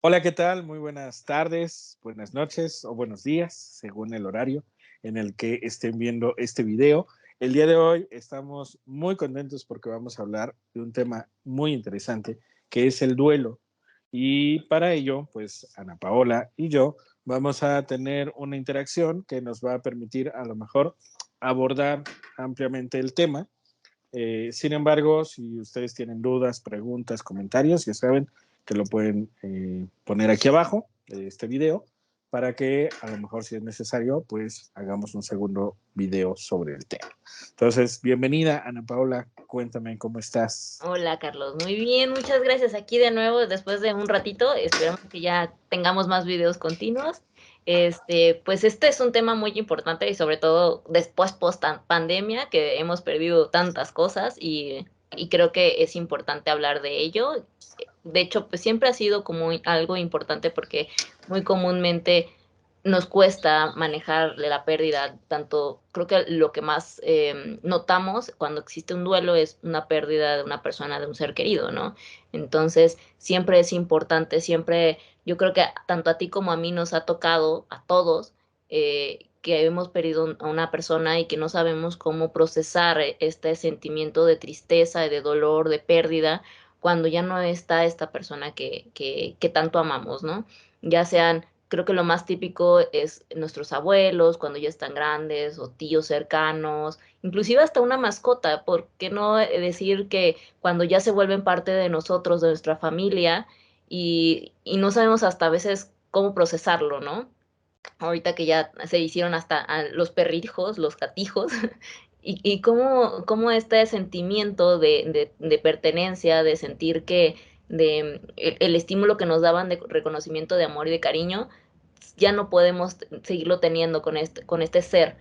Hola, ¿qué tal? Muy buenas tardes, buenas noches o buenos días, según el horario en el que estén viendo este video. El día de hoy estamos muy contentos porque vamos a hablar de un tema muy interesante, que es el duelo. Y para ello, pues Ana Paola y yo vamos a tener una interacción que nos va a permitir a lo mejor abordar ampliamente el tema. Sin embargo, si ustedes tienen dudas, preguntas, comentarios, ya saben que lo pueden poner aquí abajo de este video para que a lo mejor si es necesario, pues hagamos un segundo video sobre el tema. Entonces, bienvenida Ana Paola, cuéntame cómo estás. Hola Carlos, muy bien, muchas gracias. Aquí de nuevo después de un ratito, esperamos que ya tengamos más videos continuos. Pues este es un tema muy importante y sobre todo después post pandemia que hemos perdido tantas cosas y creo que es importante hablar de ello. De hecho, pues siempre ha sido como algo importante porque muy comúnmente nos cuesta manejar la pérdida, tanto creo que lo que más notamos cuando existe un duelo es una pérdida de una persona, de un ser querido, ¿no? Entonces, siempre es importante, siempre, yo creo que tanto a ti como a mí nos ha tocado, a todos, que hemos perdido a una persona y que no sabemos cómo procesar este sentimiento de tristeza, de dolor, de pérdida, cuando ya no está esta persona que tanto amamos, ¿no? Ya sean, creo que lo más típico es nuestros abuelos cuando ya están grandes o tíos cercanos, inclusive hasta una mascota, ¿por qué no decir que cuando ya se vuelven parte de nosotros, de nuestra familia, y no sabemos hasta a veces cómo procesarlo, ¿no? Ahorita que ya se hicieron hasta los perrijos, los gatijos, y cómo este sentimiento de pertenencia, de sentir que el estímulo que nos daban de reconocimiento, de amor y de cariño, ya no podemos seguirlo teniendo con este ser.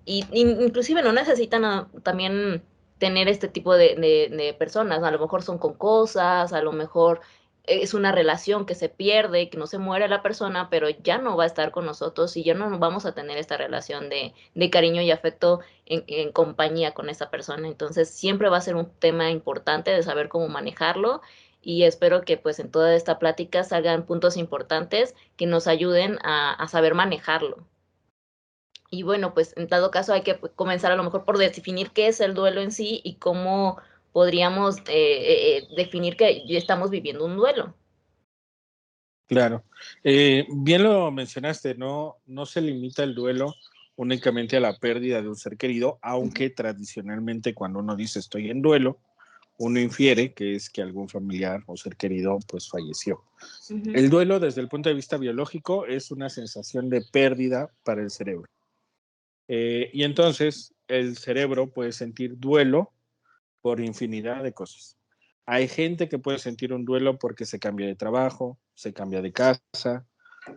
Inclusive no necesitan también tener este tipo de personas, a lo mejor son con cosas, a lo mejor es una relación que se pierde, que no se muere la persona, pero ya no va a estar con nosotros y ya no vamos a tener esta relación de cariño y afecto en compañía con esa persona. Entonces siempre va a ser un tema importante de saber cómo manejarlo y espero que pues en toda esta plática salgan puntos importantes que nos ayuden a saber manejarlo. Y bueno, pues en dado caso hay que comenzar a lo mejor por definir qué es el duelo en sí y cómo podríamos definir que ya estamos viviendo un duelo. Claro. Bien lo mencionaste, no se limita el duelo únicamente a la pérdida de un ser querido, aunque tradicionalmente cuando uno dice estoy en duelo, uno infiere que es que algún familiar o ser querido pues falleció. Ujú. El duelo desde el punto de vista biológico es una sensación de pérdida para el cerebro. Y entonces el cerebro puede sentir duelo por infinidad de cosas. Hay gente que puede sentir un duelo porque se cambia de trabajo, se cambia de casa,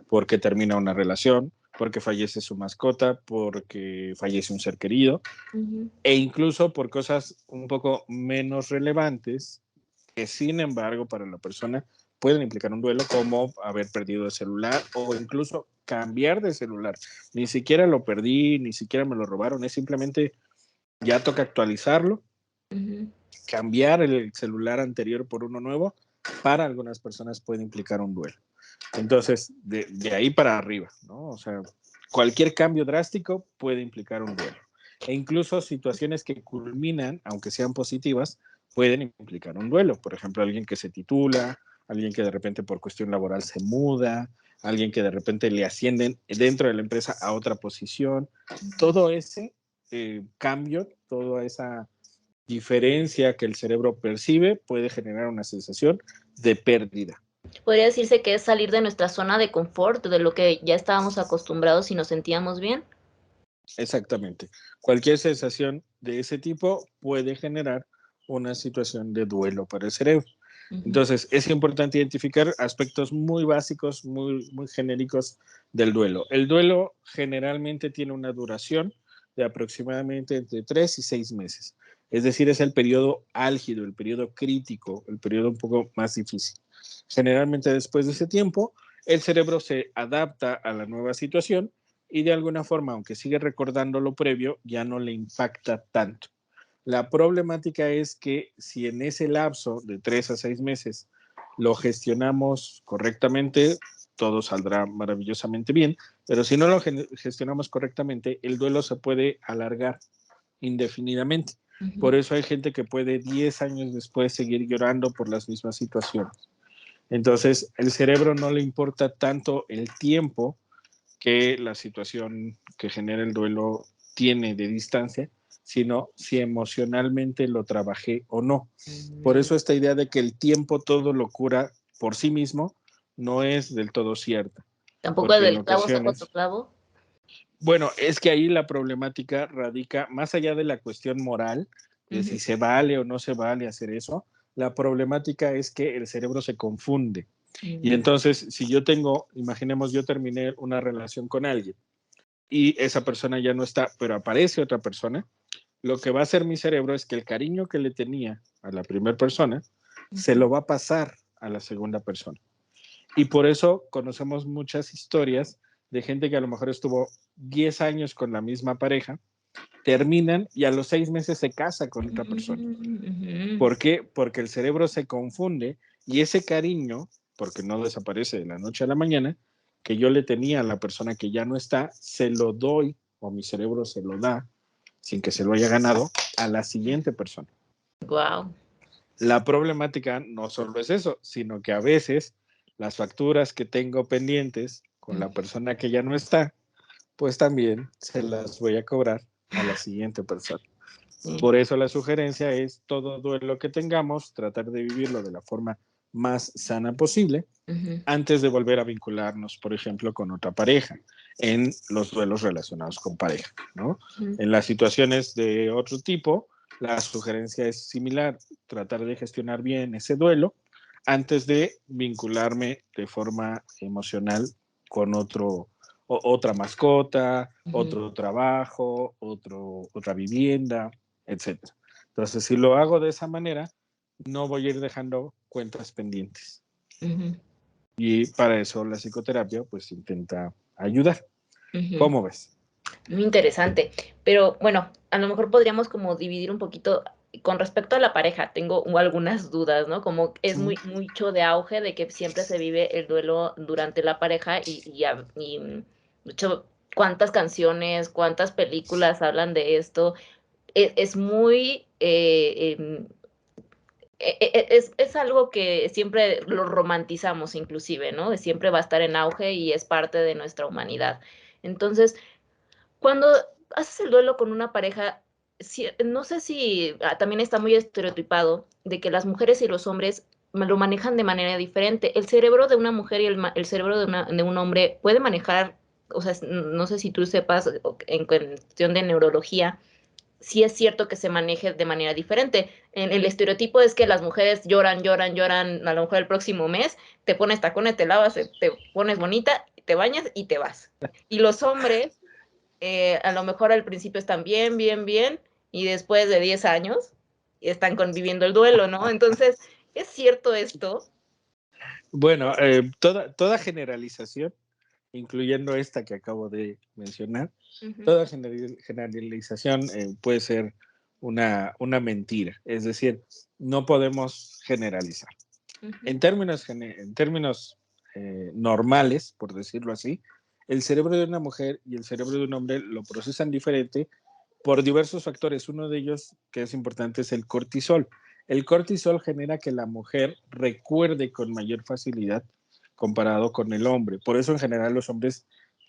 porque termina una relación, porque fallece su mascota, porque fallece un ser querido, Ujú. e incluso por cosas un poco menos relevantes que sin embargo para la persona pueden implicar un duelo como haber perdido el celular o incluso cambiar de celular. Ni siquiera lo perdí, ni siquiera me lo robaron, es simplemente ya toca actualizarlo, Ujú. cambiar el celular anterior por uno nuevo. Para algunas personas puede implicar un duelo. Entonces, de ahí para arriba, ¿no? O sea, cualquier cambio drástico puede implicar un duelo. E incluso situaciones que culminan, aunque sean positivas, pueden implicar un duelo. Por ejemplo, alguien que se titula, alguien que de repente por cuestión laboral se muda, alguien que de repente le ascienden dentro de la empresa a otra posición. Todo ese cambio, toda esa diferencia que el cerebro percibe puede generar una sensación de pérdida. Podría decirse que es salir de nuestra zona de confort, de lo que ya estábamos acostumbrados y nos sentíamos bien. Exactamente. Cualquier sensación de ese tipo puede generar una situación de duelo para el cerebro. Ujú. Entonces, es importante identificar aspectos muy básicos, muy genéricos del duelo. El duelo generalmente tiene una duración de aproximadamente entre 3 y 6 meses. Es decir, es el periodo álgido, el periodo crítico, el periodo un poco más difícil. Generalmente después de ese tiempo, el cerebro se adapta a la nueva situación y de alguna forma, aunque sigue recordando lo previo, ya no le impacta tanto. La problemática es que si en ese lapso de 3 a 6 meses lo gestionamos correctamente, todo saldrá maravillosamente bien, pero si no lo gestionamos correctamente, el duelo se puede alargar indefinidamente. Por eso hay gente que puede 10 años después seguir llorando por las mismas situaciones. Entonces, el cerebro no le importa tanto el tiempo que la situación que genera el duelo tiene de distancia, sino si emocionalmente lo trabajé o no. Por eso esta idea de que el tiempo todo lo cura por sí mismo no es del todo cierta. Tampoco es Porque en del clavo saco otro ocasiones, clavo. bueno, es que ahí la problemática radica más allá de la cuestión moral, de si se vale o no se vale hacer eso, la problemática es que el cerebro se confunde. Y entonces, si yo tengo, imaginemos, yo terminé una relación con alguien y esa persona ya no está, pero aparece otra persona, lo que va a hacer mi cerebro es que el cariño que le tenía a la primera persona se lo va a pasar a la segunda persona. Y por eso conocemos muchas historias de gente que a lo mejor estuvo 10 años con la misma pareja, terminan y a los 6 meses se casa con otra persona. ¿Por qué? Porque el cerebro se confunde y ese cariño, porque no desaparece de la noche a la mañana, que yo le tenía a la persona que ya no está, se lo doy o mi cerebro se lo da sin que se lo haya ganado a la siguiente persona. Wow. La problemática no solo es eso, sino que a veces las facturas que tengo pendientes con la persona que ya no está, pues también se las voy a cobrar a la siguiente persona. Por eso la sugerencia es todo duelo que tengamos, tratar de vivirlo de la forma más sana posible antes de volver a vincularnos, por ejemplo, con otra pareja, en los duelos relacionados con pareja, ¿no? En las situaciones de otro tipo, la sugerencia es similar, tratar de gestionar bien ese duelo antes de vincularme de forma emocional con otra mascota, otro trabajo, otra vivienda, etcétera. Entonces, si lo hago de esa manera, no voy a ir dejando cuentas pendientes. Y para eso la psicoterapia pues intenta ayudar. ¿Cómo ves? Muy interesante. Pero bueno, a lo mejor podríamos como dividir un poquito con respecto a la pareja. Tengo algunas dudas, ¿no? Como es mucho de auge de que siempre se vive el duelo durante la pareja y mucho, cuántas canciones, cuántas películas hablan de esto. Es muy es algo que siempre lo romantizamos inclusive, ¿no? Siempre va a estar en auge y es parte de nuestra humanidad. Entonces, cuando haces el duelo con una pareja, no sé si también está muy estereotipado de que las mujeres y los hombres lo manejan de manera diferente. El cerebro de una mujer y el cerebro de un hombre puede manejar, o sea, no sé si tú sepas en cuestión de neurología, sí es cierto que se maneje de manera diferente. El estereotipo es que las mujeres lloran, lloran, lloran, a lo mejor el próximo mes, te pones tacones, te lavas, te pones bonita, te bañas y te vas. Y los hombres, a lo mejor al principio están bien, bien, bien, y después de 10 años están conviviendo el duelo, ¿no? Entonces, ¿es cierto esto? Bueno, toda generalización, incluyendo esta que acabo de mencionar, toda generalización puede ser una mentira. Es decir, no podemos generalizar. En términos normales, por decirlo así, el cerebro de una mujer y el cerebro de un hombre lo procesan diferente por diversos factores. Uno de ellos que es importante es el cortisol. El cortisol genera que la mujer recuerde con mayor facilidad comparado con el hombre. Por eso en general los hombres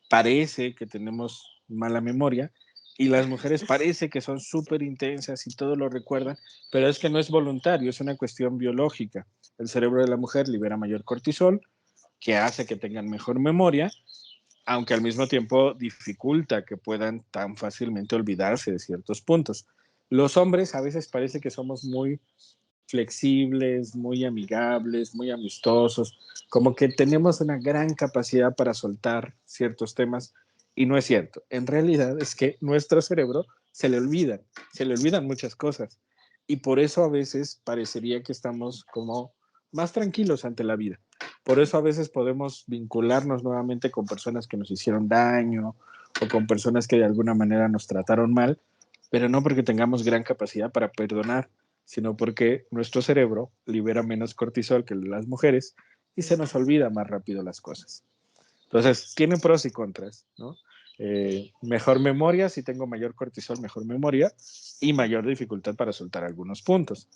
parece que tenemos mala memoria y las mujeres parece que son súper intensas y todo lo recuerdan, pero es que no es voluntario, es una cuestión biológica. El cerebro de la mujer libera mayor cortisol, que hace que tengan mejor memoria, aunque al mismo tiempo dificulta que puedan tan fácilmente olvidarse de ciertos puntos. Los hombres a veces parece que somos muy flexibles, muy amigables, muy amistosos, como que tenemos una gran capacidad para soltar ciertos temas y no es cierto. En realidad es que nuestro cerebro se le olvidan muchas cosas y por eso a veces parecería que estamos como más tranquilos ante la vida. Por eso a veces podemos vincularnos nuevamente con personas que nos hicieron daño o con personas que de alguna manera nos trataron mal, pero no porque tengamos gran capacidad para perdonar, sino porque nuestro cerebro libera menos cortisol que las mujeres y se nos olvida más rápido las cosas. Entonces, tiene pros y contras, ¿no? Mejor memoria, si tengo mayor cortisol, mejor memoria y mayor dificultad para soltar algunos puntos.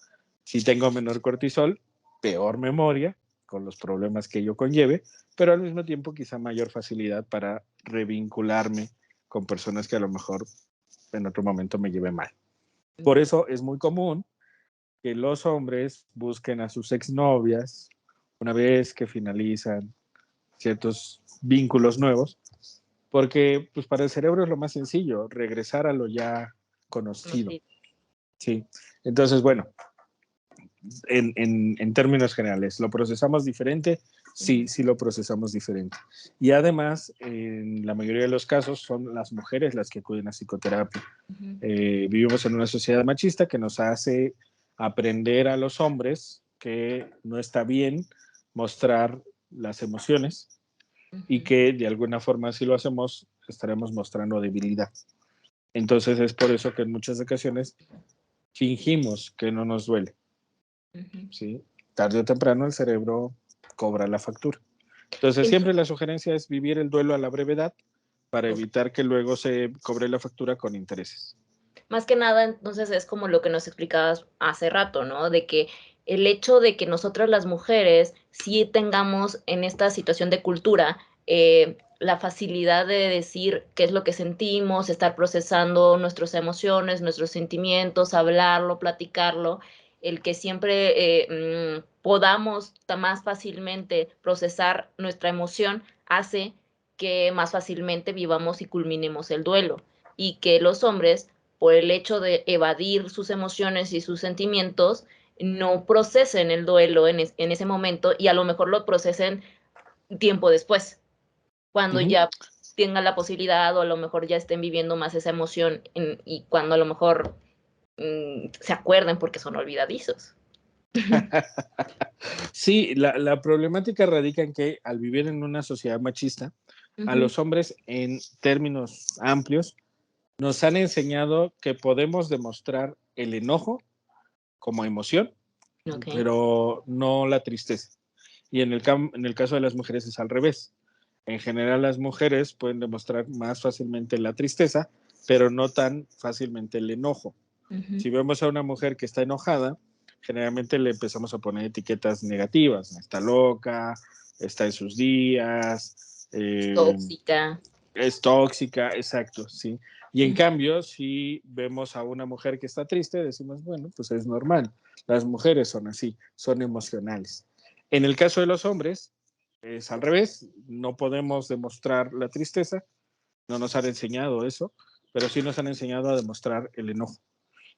Si tengo menor cortisol, peor memoria, con los problemas que ello conlleve, pero al mismo tiempo quizá mayor facilidad para revincularme con personas que a lo mejor en otro momento me lleve mal. Por eso es muy común que los hombres busquen a sus exnovias una vez que finalizan ciertos vínculos nuevos, porque pues para el cerebro es lo más sencillo, regresar a lo ya conocido. Sí. Entonces, bueno, en términos generales, ¿lo procesamos diferente? Sí, sí lo procesamos diferente. Y además, en la mayoría de los casos, son las mujeres las que acuden a psicoterapia. Vivimos en una sociedad machista que nos hace aprender a los hombres que no está bien mostrar las emociones y que de alguna forma si lo hacemos estaremos mostrando debilidad. Entonces es por eso que en muchas ocasiones fingimos que no nos duele. ¿Sí? Tarde o temprano el cerebro cobra la factura. Entonces siempre la sugerencia es vivir el duelo a la brevedad para evitar que luego se cobre la factura con intereses. Más que nada, entonces es como lo que nos explicabas hace rato, ¿no? De que el hecho de que nosotras las mujeres sí tengamos en esta situación de cultura la facilidad de decir qué es lo que sentimos, estar procesando nuestras emociones, nuestros sentimientos, hablarlo, platicarlo, el que siempre podamos más fácilmente procesar nuestra emoción hace que más fácilmente vivamos y culminemos el duelo y que los hombres por el hecho de evadir sus emociones y sus sentimientos, no procesen el duelo en ese momento y a lo mejor lo procesen tiempo después, cuando ya tengan la posibilidad o a lo mejor ya estén viviendo más esa emoción y cuando a lo mejor se acuerden porque son olvidadizos. Sí, la problemática radica en que al vivir en una sociedad machista, a los hombres en términos amplios nos han enseñado que podemos demostrar el enojo como emoción, pero no la tristeza. Y en el caso de las mujeres es al revés. En general las mujeres pueden demostrar más fácilmente la tristeza, pero no tan fácilmente el enojo. Si vemos a una mujer que está enojada, generalmente le empezamos a poner etiquetas negativas. Está loca, está en sus días. Tóxica. Es tóxica, exacto, sí. Y en cambio, si vemos a una mujer que está triste, decimos, bueno, pues es normal. Las mujeres son así, son emocionales. En el caso de los hombres, es al revés. No podemos demostrar la tristeza, no nos han enseñado eso, pero sí nos han enseñado a demostrar el enojo.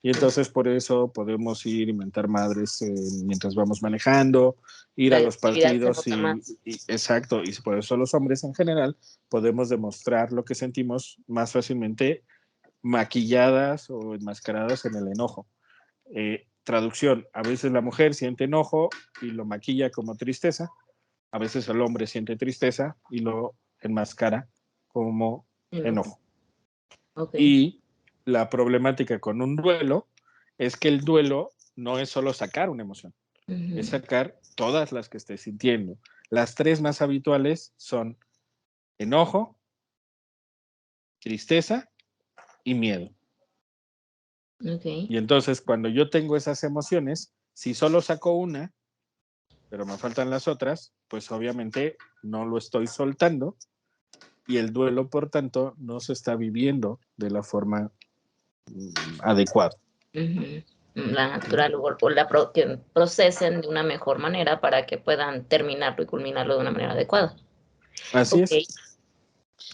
Y entonces por eso podemos ir y mentar madres mientras vamos manejando, ir a los partidos exacto, y por eso los hombres en general podemos demostrar lo que sentimos más fácilmente maquilladas o enmascaradas en el enojo. Traducción, a veces la mujer siente enojo y lo maquilla como tristeza, a veces el hombre siente tristeza y lo enmascara como enojo. Y la problemática con un duelo es que el duelo no es solo sacar una emoción, es sacar todas las que estés sintiendo. Las tres más habituales son enojo, tristeza y miedo. Y entonces cuando yo tengo esas emociones, si solo saco una, pero me faltan las otras, pues obviamente no lo estoy soltando y el duelo, por tanto, no se está viviendo de la forma adecuada. La natural o que procesen de una mejor manera para que puedan terminarlo y culminarlo de una manera adecuada. Así es.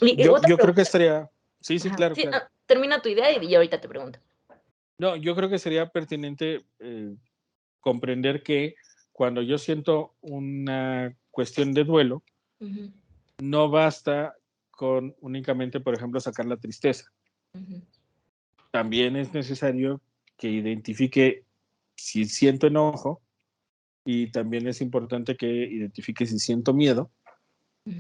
Yo creo que estaría... Sí, sí, claro, sí, claro. Termina tu idea y ahorita te pregunto. No, yo creo que sería pertinente comprender que cuando yo siento una cuestión de duelo, no basta con únicamente, por ejemplo, sacar la tristeza. También es necesario que identifique si siento enojo y también es importante que identifique si siento miedo.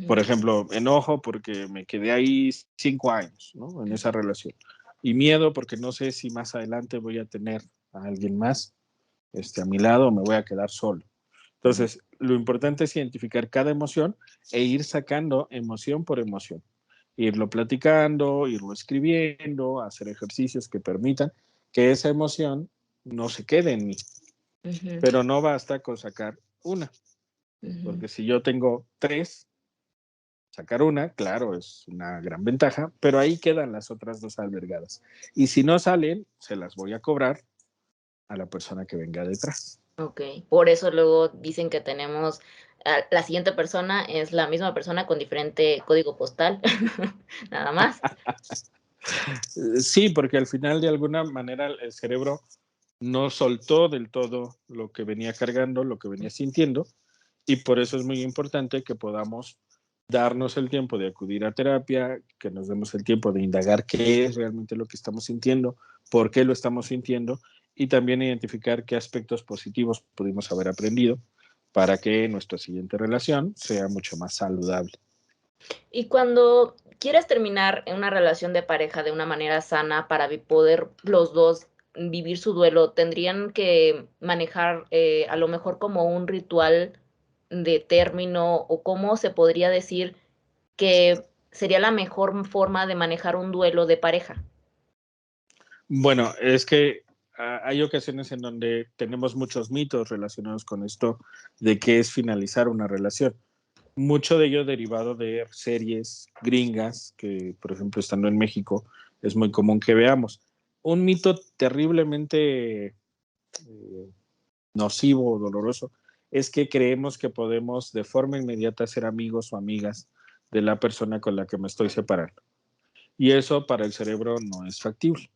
Por ejemplo, enojo porque me quedé ahí 5 años, ¿no? En esa relación. Y miedo porque no sé si más adelante voy a tener a alguien más. a mi lado o me voy a quedar solo. Entonces, lo importante es identificar cada emoción e ir sacando emoción por emoción. Irlo platicando, irlo escribiendo, hacer ejercicios que permitan que esa emoción no se quede en mí. Pero no basta con sacar una, porque si yo tengo 3, sacar una, claro, es una gran ventaja, pero ahí quedan las otras 2 albergadas. Y si no salen, se las voy a cobrar a la persona que venga detrás. Ok, por eso luego dicen que tenemos, la siguiente persona es la misma persona con diferente código postal, nada más. Sí, porque al final de alguna manera el cerebro no soltó del todo lo que venía cargando, lo que venía sintiendo, y por eso es muy importante que podamos darnos el tiempo de acudir a terapia, que nos demos el tiempo de indagar qué es realmente lo que estamos sintiendo, por qué lo estamos sintiendo, y también identificar qué aspectos positivos pudimos haber aprendido para que nuestra siguiente relación sea mucho más saludable. Y cuando quieres terminar en una relación de pareja de una manera sana para poder los dos vivir su duelo, tendrían que manejar a lo mejor como un ritual de término o cómo se podría decir que sería la mejor forma de manejar un duelo de pareja. Bueno, es que hay ocasiones en donde tenemos muchos mitos relacionados con esto de qué es finalizar una relación. Mucho de ello derivado de series gringas que, por ejemplo, estando en México, es muy común que veamos. Un mito terriblemente nocivo o doloroso es que creemos que podemos de forma inmediata ser amigos o amigas de la persona con la que me estoy separando. Y eso para el cerebro no es factible.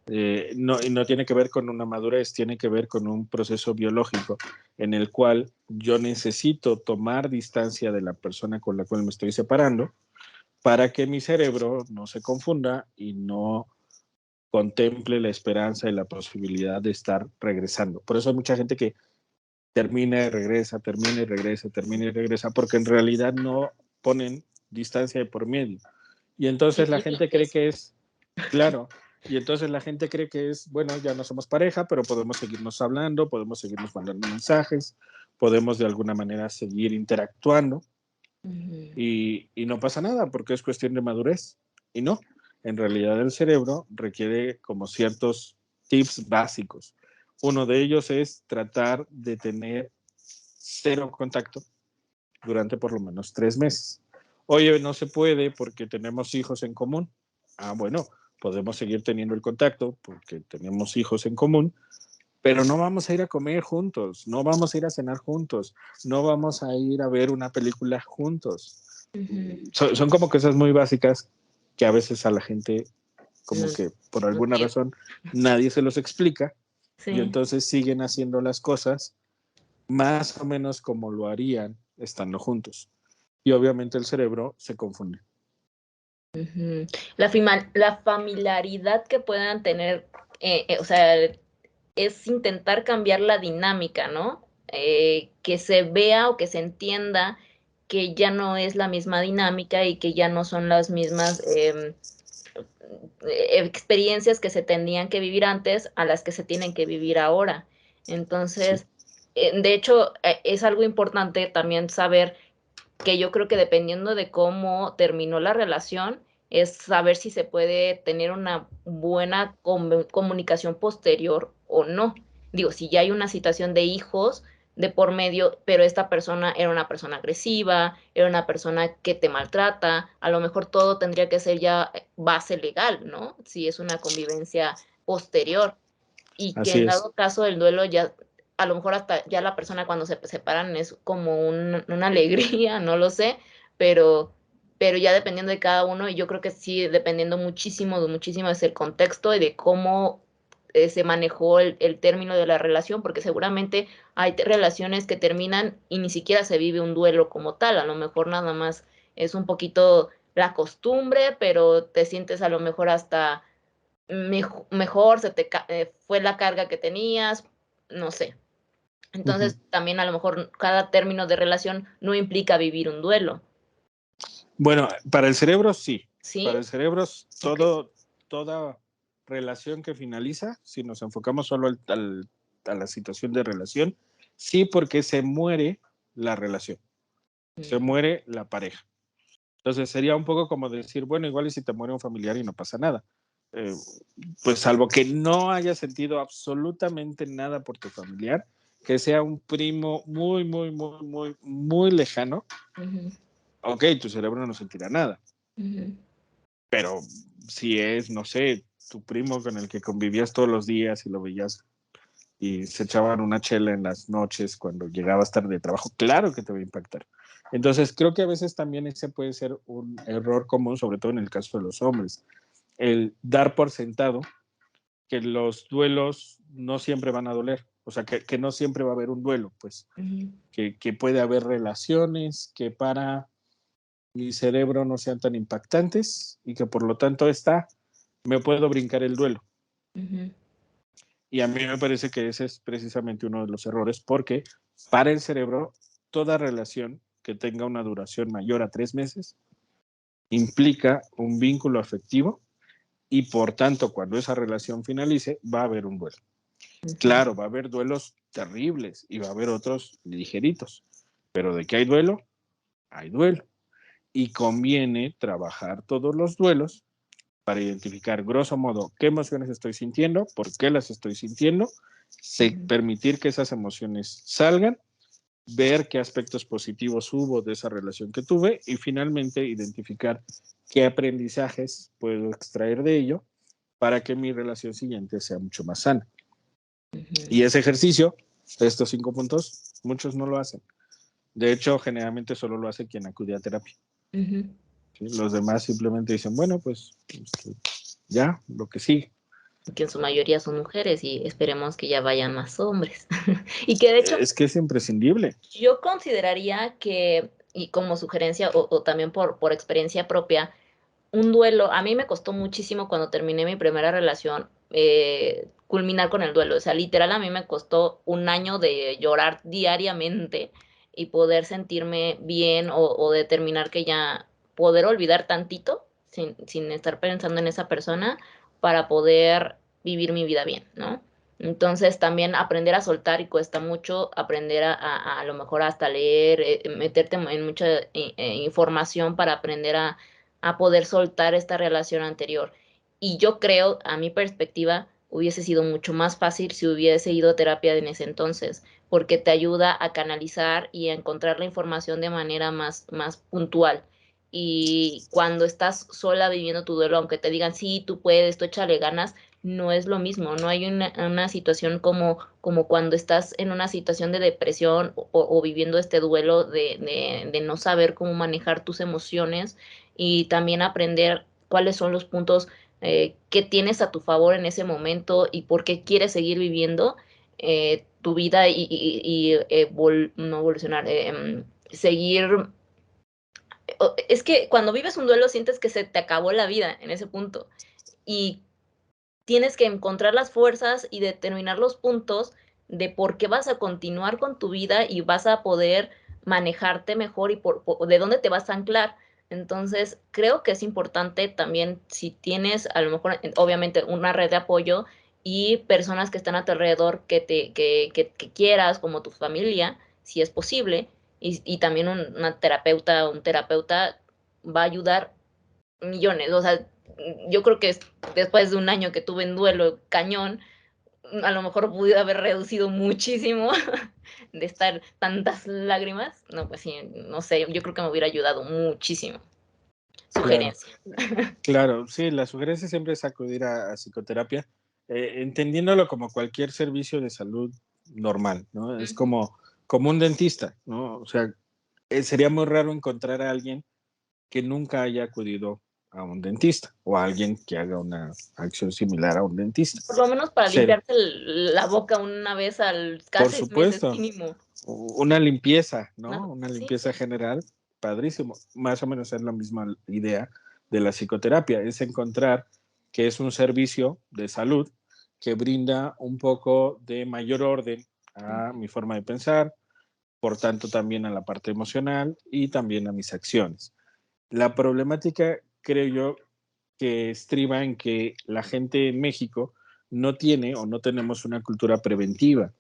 Y no tiene que ver con una madurez, tiene que ver con un proceso biológico en el cual yo necesito tomar distancia de la persona con la cual me estoy separando para que mi cerebro no se confunda y no contemple la esperanza y la posibilidad de estar regresando. Por eso hay mucha gente que termina y regresa, termina y regresa, termina y regresa, porque en realidad no ponen distancia de por medio. Y entonces la gente cree que es, claro, y entonces la gente cree que es, bueno, ya no somos pareja, pero podemos seguirnos hablando, podemos seguirnos mandando mensajes, podemos de alguna manera seguir interactuando y no pasa nada porque es cuestión de madurez. Y no, en realidad el cerebro requiere como ciertos tips básicos. Uno de ellos es tratar de tener 0 contacto durante por lo menos 3 meses. Oye, no se puede porque tenemos hijos en común. Ah, bueno, podemos seguir teniendo el contacto porque tenemos hijos en común, pero no vamos a ir a comer juntos, no vamos a ir a cenar juntos, no vamos a ir a ver una película juntos. Son como cosas muy básicas que a veces a la gente como que por alguna razón nadie se los explica y Sí. entonces siguen haciendo las cosas más o menos como lo harían estando juntos. Y obviamente el cerebro se confunde. La familiaridad que puedan tener, o sea, es intentar cambiar la dinámica, ¿no? Que se vea o que se entienda que ya no es la misma dinámica y que ya no son las mismas experiencias que se tenían que vivir antes a las que se tienen que vivir ahora. Sí. Entonces, de hecho, es algo importante también saber que yo creo que dependiendo de cómo terminó la relación, es saber si se puede tener una buena comunicación posterior o no. Digo, si ya hay una situación de hijos de por medio, pero esta persona era una persona agresiva, era una persona que te maltrata, a lo mejor todo tendría que ser ya base legal, ¿no? Si es una convivencia posterior y que Así en es. dado caso el duelo ya, a lo mejor hasta ya la persona cuando se separan es como una alegría, no lo sé, pero, pero ya dependiendo de cada uno, y yo creo que sí, dependiendo muchísimo es el contexto y de cómo se manejó el término de la relación, porque seguramente hay relaciones que terminan y ni siquiera se vive un duelo como tal, a lo mejor nada más es un poquito la costumbre, pero te sientes a lo mejor hasta mejor, fue la carga que tenías, no sé. Ujú. Entonces, también a lo mejor cada término de relación no implica vivir un duelo, Bueno, para el cerebro sí. ¿sí? Para el cerebro Okey. toda relación que finaliza, si nos enfocamos solo al a la situación de relación, sí, porque se muere la relación, se muere la pareja. Entonces sería un poco como decir, bueno, igual y si te muere un familiar y no pasa nada. Eh, pues salvo que no haya sentido absolutamente nada por tu familiar, que sea un primo muy, muy, muy, muy, muy lejano, ok, tu cerebro no sentirá nada. Pero si es, no sé, tu primo con el que convivías todos los días y lo veías y se echaban una chela en las noches cuando llegabas tarde de trabajo, claro que te va a impactar. Entonces, creo que a veces también ese puede ser un error común, sobre todo en el caso de los hombres, el dar por sentado que los duelos no siempre van a doler, o sea, que no siempre va a haber un duelo, pues, que puede haber relaciones que para mi cerebro no sean tan impactantes y que por lo tanto me puedo brincar el duelo. Y a mí me parece que ese es precisamente uno de los errores, porque para el cerebro, toda relación que tenga una duración mayor a 3 meses implica un vínculo afectivo y por tanto, cuando esa relación finalice, va a haber un duelo. Claro, va a haber duelos terribles y va a haber otros ligeritos, pero de que hay duelo, hay duelo. Y conviene trabajar todos los duelos para identificar, grosso modo, qué emociones estoy sintiendo, por qué las estoy sintiendo, permitir que esas emociones salgan, ver qué aspectos positivos hubo de esa relación que tuve y finalmente identificar qué aprendizajes puedo extraer de ello para que mi relación siguiente sea mucho más sana. Y ese ejercicio, estos 5 puntos, muchos no lo hacen. De hecho, generalmente solo lo hace quien acude a terapia. ¿Sí? Los demás simplemente dicen, bueno, pues ya, lo que sigue. Que en su mayoría son mujeres y esperemos que ya vayan más hombres. Y que de hecho Es que es imprescindible. yo consideraría que, y como sugerencia o también por experiencia propia, un duelo, a mí me costó muchísimo cuando terminé mi primera relación culminar con el duelo. O sea, literal a mí me costó un año de llorar diariamente y poder sentirme bien o determinar que ya poder olvidar tantito sin estar pensando en esa persona para poder vivir mi vida bien, ¿no? Entonces también aprender a soltar y cuesta mucho aprender a lo mejor hasta leer, meterte en mucha información para aprender a poder soltar esta relación anterior. Y yo creo, a mi perspectiva, hubiese sido mucho más fácil si hubiese ido a terapia en ese entonces, porque te ayuda a canalizar y a encontrar la información de manera más puntual. Y cuando estás sola viviendo tu duelo, aunque te digan, sí, tú puedes, tú échale ganas, no es lo mismo, no hay una situación como cuando estás en una situación de depresión o viviendo este duelo de no saber cómo manejar tus emociones y también aprender cuáles son los puntos que tienes a tu favor en ese momento y por qué quieres seguir viviendo tu vida no evolucionar, seguir. Es que cuando vives un duelo sientes que se te acabó la vida en ese punto y tienes que encontrar las fuerzas y determinar los puntos de por qué vas a continuar con tu vida y vas a poder manejarte mejor y de dónde te vas a anclar. Entonces, creo que es importante también si tienes a lo mejor, obviamente, una red de apoyo y personas que están a tu alrededor que quieras, como tu familia, si es posible, y también un terapeuta va a ayudar millones. O sea, yo creo que después de un año que tuve en duelo cañón, a lo mejor pude haber reducido muchísimo de estar tantas lágrimas. No, pues sí, no sé, yo creo que me hubiera ayudado muchísimo. Claro, Sugerencia. claro, sí, la sugerencia siempre es acudir a psicoterapia, entendiéndolo como cualquier servicio de salud normal, ¿no? Es como un dentista, ¿no? O sea, sería muy raro encontrar a alguien que nunca haya acudido a un dentista o a alguien que haga una acción similar a un dentista. Por lo menos para Ser, limpiarse la boca una vez cada por 6 meses supuesto, mínimo. una limpieza, ¿no? Una Sí, limpieza general, padrísimo. Más o menos es la misma idea de la psicoterapia, es encontrar que es un servicio de salud que brinda un poco de mayor orden a mi forma de pensar, por tanto también a la parte emocional y también a mis acciones. La problemática, creo yo, que estriba en que la gente en México no tiene o no tenemos una cultura preventiva.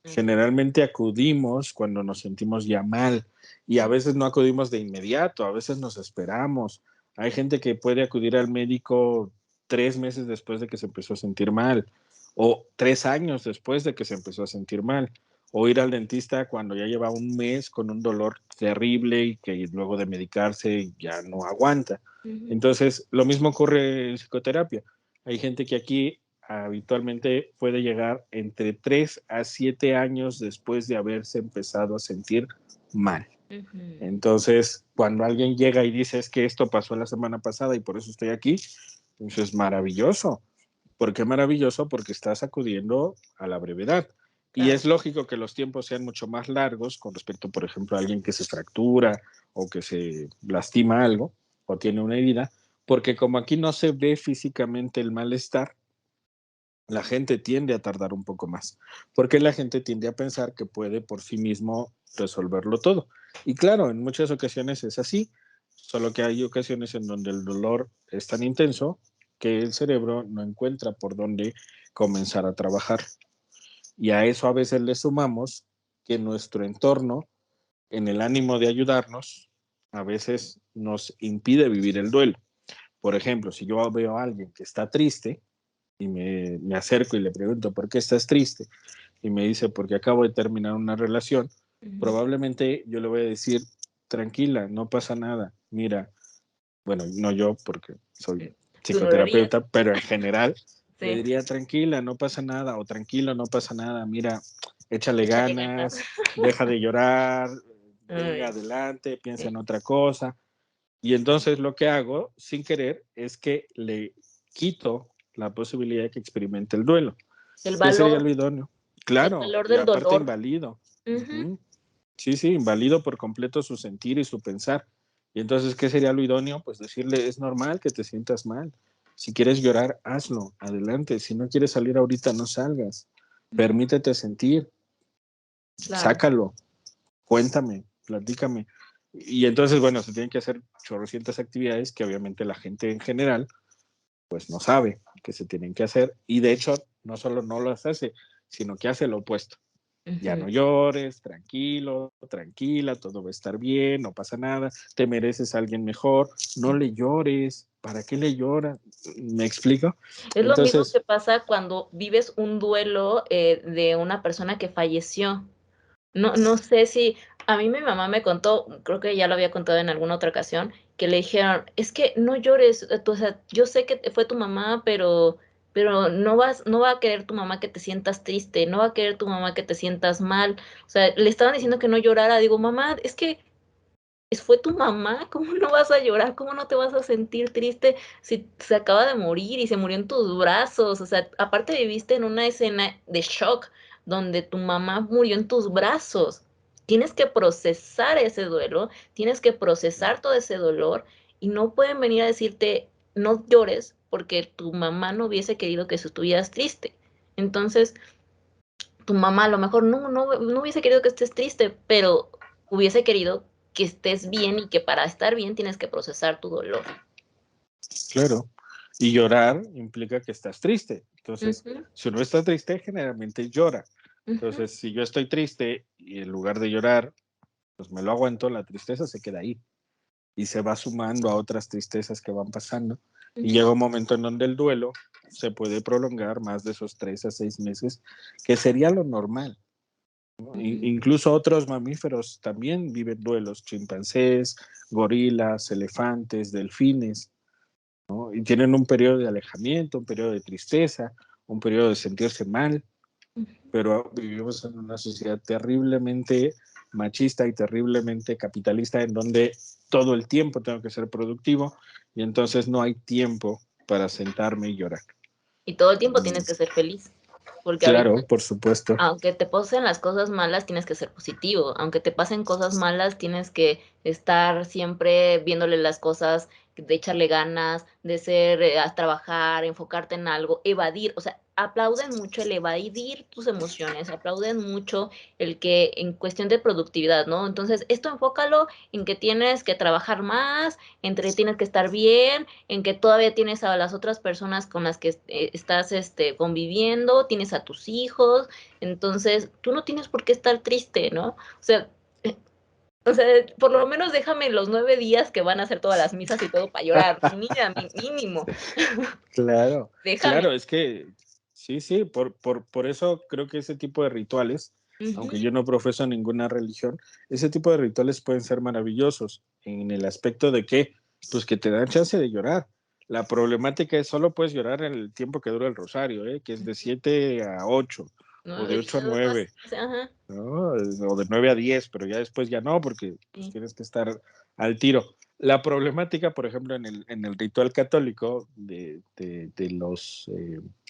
Generalmente acudimos cuando nos sentimos ya mal y a veces no acudimos de inmediato, a veces nos esperamos. Hay gente que puede acudir al médico 3 meses después de que se empezó a sentir mal o 3 años después de que se empezó a sentir mal o ir al dentista cuando ya lleva un mes con un dolor terrible y que luego de medicarse ya no aguanta. Entonces, lo mismo ocurre en psicoterapia. Hay gente que aquí habitualmente puede llegar entre 3 a 7 años después de haberse empezado a sentir mal. Entonces, cuando alguien llega y dice es que esto pasó la semana pasada y por eso estoy aquí, eso es maravilloso. ¿Por qué maravilloso? Porque estás acudiendo a la brevedad. Y es lógico que los tiempos sean mucho más largos con respecto, por ejemplo, a alguien que se fractura o que se lastima algo o tiene una herida, porque como aquí no se ve físicamente el malestar, la gente tiende a tardar un poco más, porque la gente tiende a pensar que puede por sí mismo resolverlo todo. Y claro, en muchas ocasiones es así, solo que hay ocasiones en donde el dolor es tan intenso que el cerebro no encuentra por dónde comenzar a trabajar. Y a eso a veces le sumamos que nuestro entorno, en el ánimo de ayudarnos, a veces nos impide vivir el duelo. Por ejemplo, si yo veo a alguien que está triste, y me acerco y le pregunto, ¿por qué estás triste? Y me dice, porque acabo de terminar una relación, probablemente yo le voy a decir, tranquila, no pasa nada. Mira, bueno, no yo porque soy psicoterapeuta, pero en general le diría, tranquila, no pasa nada, o tranquilo, no pasa nada. Mira, échale ganas, deja de llorar, venga adelante, piensa en otra cosa. Y entonces lo que hago, sin querer, es que le quito la posibilidad de que experimente el duelo. El ¿Qué sería valor, lo idóneo? el Claro, valor y del aparte dolor. invalido. Sí, sí, invalido por completo su sentir y su pensar. Y entonces, ¿qué sería lo idóneo? Pues decirle, es normal que te sientas mal. Si quieres llorar, hazlo, adelante. Si no quieres salir ahorita, no salgas. Permítete sentir, sácalo, cuéntame, platícame. Y entonces, bueno, se tienen que hacer chorrocientas actividades que obviamente la gente en general pues no sabe que se tienen que hacer y de hecho no solo no las hace, sino que hace lo opuesto. Ya no llores, tranquilo, tranquila, todo va a estar bien, no pasa nada, te mereces a alguien mejor, no le llores, ¿para qué le lloras? ¿Me explico? Es lo mismo que Entonces, pasa cuando vives un duelo de una persona que falleció. No sé si, a mí mi mamá me contó, creo que ya lo había contado en alguna otra ocasión, que le dijeron, es que no llores, o sea, yo sé que fue tu mamá, pero no va a querer tu mamá que te sientas triste, no va a querer tu mamá que te sientas mal. O sea, le estaban diciendo que no llorara. Digo, mamá, es que fue tu mamá, ¿cómo no vas a llorar? ¿Cómo no te vas a sentir triste si se acaba de morir y se murió en tus brazos? O sea, aparte viviste en una escena de shock donde tu mamá murió en tus brazos. Tienes que procesar ese duelo, tienes que procesar todo ese dolor y no pueden venir a decirte no llores porque tu mamá no hubiese querido que estuvieras triste. Entonces, tu mamá a lo mejor no hubiese querido que estés triste, pero hubiese querido que estés bien y que para estar bien tienes que procesar tu dolor. claro, y llorar implica que estás triste. Entonces, si uno está triste, generalmente llora. Entonces, si yo estoy triste y en lugar de llorar, pues me lo aguanto, la tristeza se queda ahí y se va sumando a otras tristezas que van pasando. Y llega un momento en donde el duelo se puede prolongar más de esos 3 a 6 meses, que sería lo normal. ¿No? Incluso otros mamíferos también viven duelos, chimpancés, gorilas, elefantes, delfines, ¿no? Y tienen un periodo de alejamiento, un periodo de tristeza, un periodo de sentirse mal, pero vivimos en una sociedad terriblemente machista y terriblemente capitalista en donde todo el tiempo tengo que ser productivo y entonces no hay tiempo para sentarme y llorar. Y todo el tiempo tienes que ser feliz, porque ahorita, Claro, por supuesto. aunque te pasen las cosas malas, tienes que ser positivo. Aunque te pasen cosas malas, tienes que estar siempre viéndole las cosas de echarle ganas, de ser, a trabajar, enfocarte en algo, evadir, o sea, aplauden mucho el evadir tus emociones, aplauden mucho el que en cuestión de productividad, ¿no? Entonces, esto enfócalo en que tienes que trabajar más, entre tienes que estar bien, en que todavía tienes a las otras personas con las que estás conviviendo, tienes a tus hijos, entonces tú no tienes por qué estar triste, ¿no? O sea, por lo menos déjame los 9 días que van a hacer todas las misas y todo para llorar, mira, mínimo, Claro, déjame. claro, es que sí, sí, por eso creo que ese tipo de rituales, aunque Ujú, yo no profeso ninguna religión, ese tipo de rituales pueden ser maravillosos en el aspecto de que, pues que te dan chance de llorar. La problemática es solo puedes llorar en el tiempo que dura el rosario, ¿eh? Que es de ujú. 7 a 8 o de 9 8 a días más, 9, ajá, ¿no? O de 9 a 10, pero ya después ya no, porque pues, sí, tienes que estar al tiro. La problemática, por ejemplo, en el ritual católico de los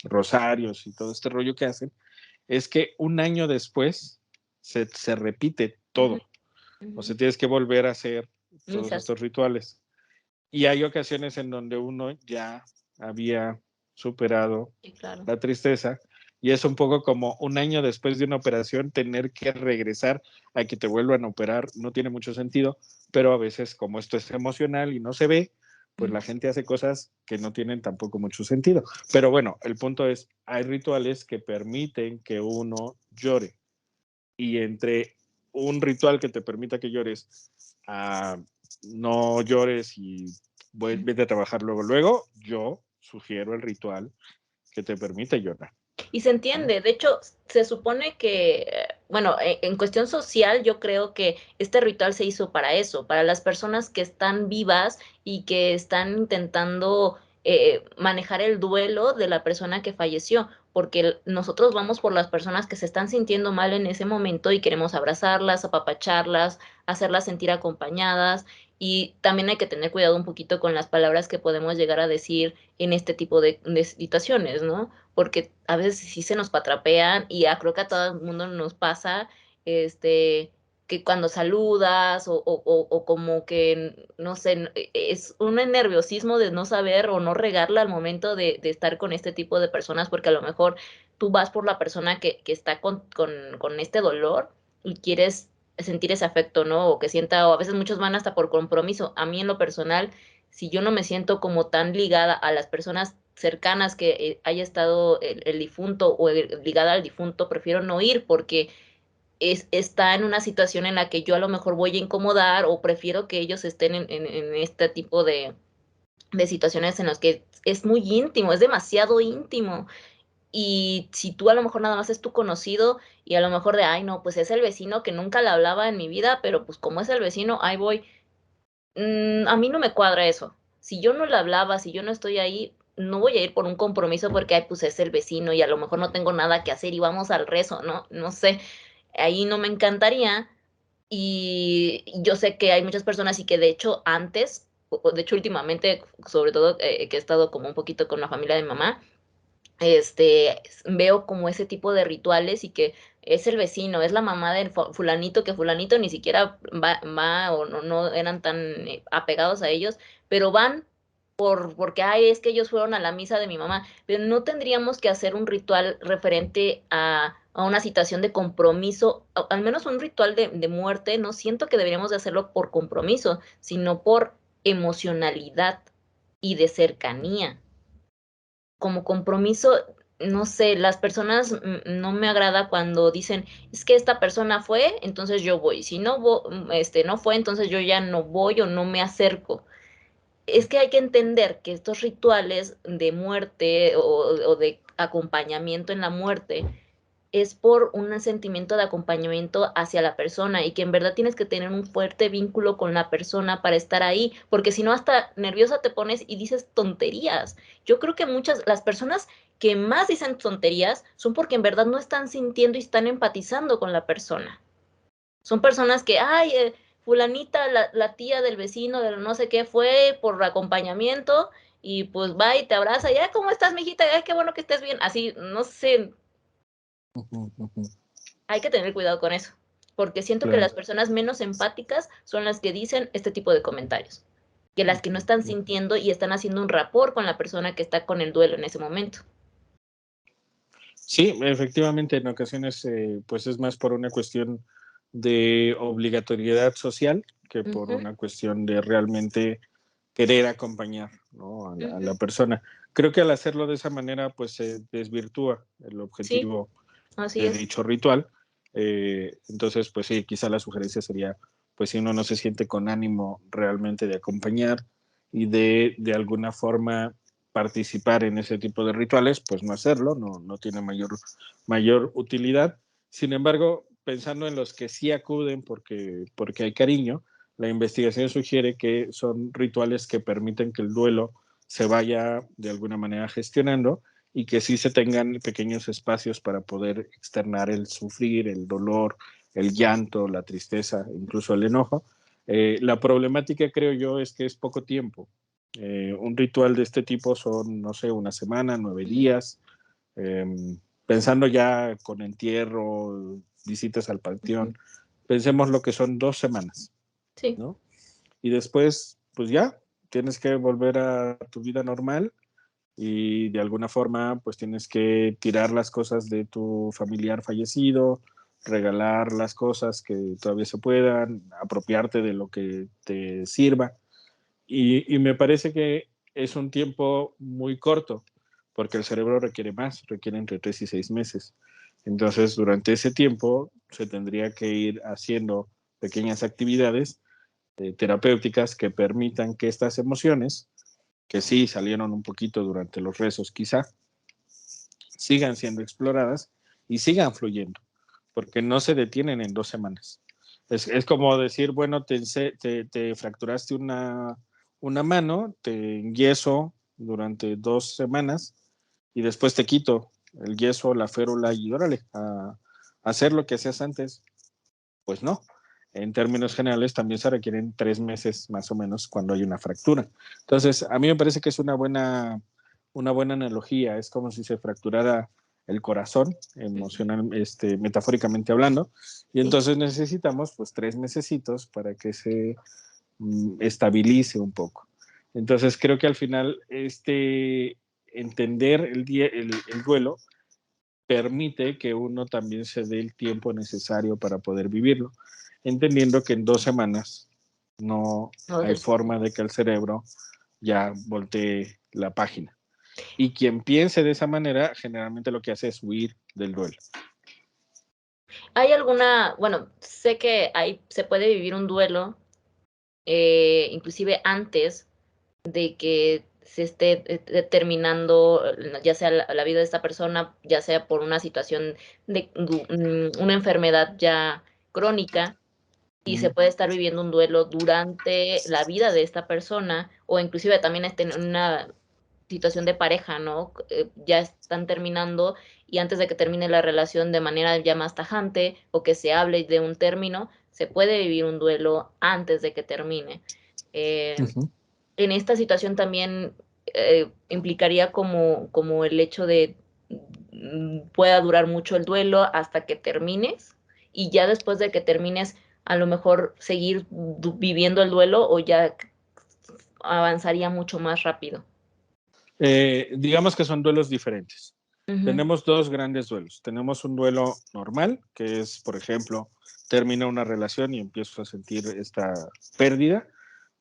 rosarios y todo este rollo que hacen, es que un año después se repite ujú, todo. O ujú. sea, tienes que volver a hacer todos Misas, estos rituales. Y hay ocasiones en donde uno ya había superado sí, claro. la tristeza y es un poco como un año después de una operación tener que regresar a que te vuelvan a operar. No tiene mucho sentido, pero a veces como esto es emocional y no se ve, pues Ujú, la gente hace cosas que no tienen tampoco mucho sentido. Pero bueno, el punto es, hay rituales que permiten que uno llore y entre un ritual que te permita que llores a no llores y ujú. vete a trabajar luego, yo sugiero el ritual que te permite llorar. Y se ¿No? entiende, de hecho, se supone que, bueno, en cuestión social, yo creo que este ritual se hizo para eso, para las personas que están vivas y que están intentando manejar el duelo de la persona que falleció, porque nosotros vamos por las personas que se están sintiendo mal en ese momento y queremos abrazarlas, apapacharlas, hacerlas sentir acompañadas. Y también hay que tener cuidado un poquito con las palabras que podemos llegar a decir en este tipo de situaciones, ¿no? Porque a veces sí se nos patrapean y creo que a todo el mundo nos pasa, que cuando saludas o como que, no sé, es un nerviosismo de no saber o no regarla al momento de estar con este tipo de personas, porque a lo mejor tú vas por la persona que está con este dolor y quieres sentir ese afecto, ¿no? O que sienta, o a veces muchos van hasta por compromiso. A mí en lo personal, si yo no me siento como tan ligada a las personas cercanas que haya estado el difunto o ligada al difunto, prefiero no ir porque está en una situación en la que yo a lo mejor voy a incomodar o prefiero que ellos estén en este tipo de situaciones en las que es muy íntimo, es demasiado íntimo. Y si tú a lo mejor nada más es tu conocido y a lo mejor de, ay, no, pues es el vecino que nunca le hablaba en mi vida, pero pues como es el vecino, ahí voy. A mí no me cuadra eso. Si yo no le hablaba, si yo no estoy ahí, no voy a ir por un compromiso porque, ay, pues es el vecino y a lo mejor no tengo nada que hacer y vamos al rezo, ¿no? No sé, ahí no me encantaría. Y yo sé que hay muchas personas y que de hecho antes, o de hecho últimamente, sobre todo que he estado como un poquito con la familia de mi mamá, veo como ese tipo de rituales y que es el vecino, es la mamá del fulanito, que fulanito ni siquiera va o no eran tan apegados a ellos, pero van porque, ay, es que ellos fueron a la misa de mi mamá, pero no tendríamos que hacer un ritual referente a una situación de compromiso, al menos un ritual de muerte, no siento que deberíamos de hacerlo por compromiso, sino por emocionalidad y de cercanía como compromiso, no sé, las personas no me agrada cuando dicen, es que esta persona fue, entonces yo voy. Si no, no fue, entonces yo ya no voy o no me acerco. Es que hay que entender que estos rituales de muerte o de acompañamiento en la muerte es por un sentimiento de acompañamiento hacia la persona y que en verdad tienes que tener un fuerte vínculo con la persona para estar ahí, porque si no hasta nerviosa te pones y dices tonterías. Yo creo que las personas que más dicen tonterías son porque en verdad no están sintiendo y están empatizando con la persona. Son personas que, ay, fulanita, la tía del vecino, del no sé qué, fue por acompañamiento y pues va y te abraza, ya, ¿cómo estás, mijita? Ay, qué bueno que estés bien. Así, no sé, Ujú, ujú. hay que tener cuidado con eso, porque siento que Claro. las personas menos empáticas son las que dicen este tipo de comentarios. que las que no están sintiendo y están haciendo un rapport con la persona que está con el duelo en ese momento. Sí, efectivamente, en ocasiones pues es más por una cuestión de obligatoriedad social que por Ujú, una cuestión de realmente querer acompañar, ¿no? A ujú. la persona. Creo que al hacerlo de esa manera, pues se desvirtúa el Sí, objetivo así de es. dicho ritual. Entonces, pues sí, quizá la sugerencia sería, pues si uno no se siente con ánimo realmente de acompañar y de alguna forma participar en ese tipo de rituales, pues no hacerlo, no tiene mayor utilidad. Sin embargo, pensando en los que sí acuden porque hay cariño, la investigación sugiere que son rituales que permiten que el duelo se vaya de alguna manera gestionando y que sí se tengan pequeños espacios para poder externar el sufrir, el dolor, el llanto, la tristeza, incluso el enojo. La problemática, creo yo, es que es poco tiempo. Un ritual de este tipo son, no sé, una semana, 9 días, eh, pensando ya con entierro, visitas al Ujú. panteón, pensemos lo que son 2 semanas, Sí. ¿no? Y después, pues ya, tienes que volver a tu vida normal y de alguna forma, pues tienes que tirar las cosas de tu familiar fallecido, regalar las cosas que todavía se puedan, apropiarte de lo que te sirva. Y me parece que es un tiempo muy corto, porque el cerebro requiere más, requiere entre 3 y 6 meses. Entonces, durante ese tiempo se tendría que ir haciendo pequeñas actividades terapéuticas que permitan que estas emociones, que sí salieron un poquito durante los rezos quizá, sigan siendo exploradas y sigan fluyendo, porque no se detienen en 2 semanas. Es como decir, bueno, te fracturaste una mano, te yeso durante 2 semanas y después te quito el yeso, la férula y órale, a hacer lo que hacías antes. Pues no. En términos generales, también se requieren 3 meses más o menos cuando hay una fractura. Entonces, a mí me parece que es una buena analogía. Es como si se fracturara el corazón, emocional, metafóricamente hablando, y Sí. entonces necesitamos pues 3 mesecitos para que se estabilice un poco. Entonces creo que al final entender el duelo permite que uno también se dé el tiempo necesario para poder vivirlo, entendiendo que en 2 semanas no No es hay el forma de que el cerebro ya voltee la página. Y quien piense de esa manera, generalmente lo que hace es huir del duelo. ¿Hay alguna, bueno, sé que se puede vivir un duelo, inclusive antes de que se esté terminando, ya sea la vida de esta persona, ya sea por una situación de una enfermedad ya crónica, y se Mm. puede estar viviendo un duelo durante la vida de esta persona, o inclusive también en una situación de pareja, ¿no? Ya están terminando y antes de que termine la relación de manera ya más tajante o que se hable de un término, se puede vivir un duelo antes de que termine. Eh, Ujú. en esta situación también implicaría como el hecho de pueda durar mucho el duelo hasta que termines y ya después de que termines a lo mejor seguir viviendo el duelo o ya avanzaría mucho más rápido. Digamos que son duelos diferentes. Ujú, Tenemos dos grandes duelos. Tenemos un duelo normal, que es, por ejemplo, termina una relación y empiezo a sentir esta pérdida,